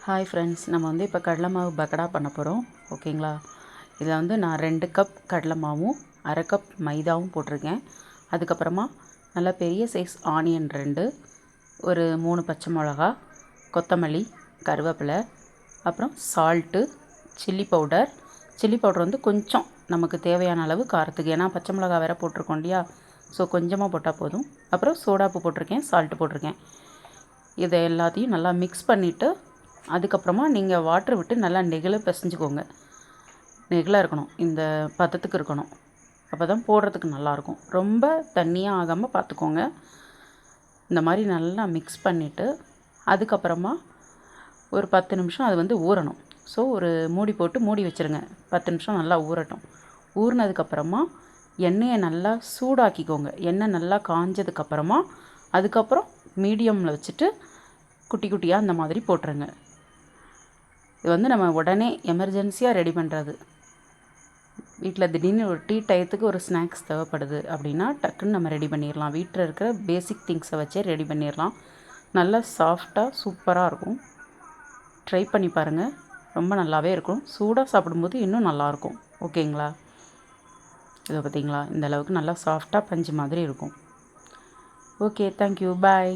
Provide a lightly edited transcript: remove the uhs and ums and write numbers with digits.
Hi friends, நம்ம வந்து இப்போ கடலை மாவு பக்கடா பண்ண போகிறோம். ஓகேங்களா? இதில் வந்து நான் 2 கப் கடலை மாவும் 1/2 கப் மைதாவும் போட்டிருக்கேன். அதுக்கப்புறமா நல்லா பெரிய சைஸ் ஆனியன் 2, ஒரு 3 பச்சை மிளகா, கொத்தமல்லி, கருவேப்பிலை, அப்புறம் சால்ட்டு, சில்லி பவுடர் வந்து கொஞ்சம் நமக்கு தேவையான அளவு காரத்துக்கு, ஏன்னா பச்சை மிளகா வேறு போட்டிருக்கோம் இல்லையா? ஸோ கொஞ்சமாக போட்டால் போதும். அப்புறம் சோடாப்பு போட்டிருக்கேன், சால்ட்டு போட்டிருக்கேன். இதை எல்லாத்தையும் நல்லா மிக்ஸ் பண்ணிவிட்டு அதுக்கப்புறமா நீங்கள் வாட்டர் விட்டு நல்லா நெகிழ பிசைஞ்சுக்கோங்க. நெகிழ இருக்கணும், இந்த பதத்துக்கு இருக்கணும். அப்போ தான் போடுறதுக்கு நல்லாயிருக்கும். ரொம்ப தண்ணியாக ஆகாமல் பார்த்துக்கோங்க. இந்த மாதிரி நல்லா மிக்ஸ் பண்ணிவிட்டு அதுக்கப்புறமா ஒரு 10 நிமிஷம் அது வந்து ஊறணும். ஸோ ஒரு மூடி போட்டு மூடி வச்சுருங்க. 10 நிமிஷம் நல்லா ஊறட்டும். ஊறினதுக்கப்புறமா எண்ணெயை நல்லா சூடாக்கிக்கோங்க. எண்ணெய் நல்லா காஞ்சதுக்கப்புறமா அதுக்கப்புறம் மீடியமில் வச்சுட்டு குட்டி குட்டியாக இந்த மாதிரி போட்டுருங்க. இது வந்து நம்ம உடனே எமர்ஜென்சியாக ரெடி பண்ணுறது. வீட்டில் திடீர்னு ஒரு டீ டயத்துக்கு ஒரு ஸ்நாக்ஸ் தேவைப்படுது அப்படின்னா டக்குன்னு நம்ம ரெடி பண்ணிடலாம். வீட்டில் இருக்கிற பேசிக் திங்ஸை வச்சே ரெடி பண்ணிடலாம். நல்லா சாஃப்டாக சூப்பராக இருக்கும். ட்ரை பண்ணி பாருங்கள், ரொம்ப நல்லாவே இருக்கும். சூடாக சாப்பிடும்போது இன்னும் நல்லாயிருக்கும். ஓகேங்களா? இதை பார்த்தீங்களா? இந்த அளவுக்கு நல்லா சாஃப்டாக பஞ்சு மாதிரி இருக்கும். ஓகே, தேங்க்யூ, பாய்.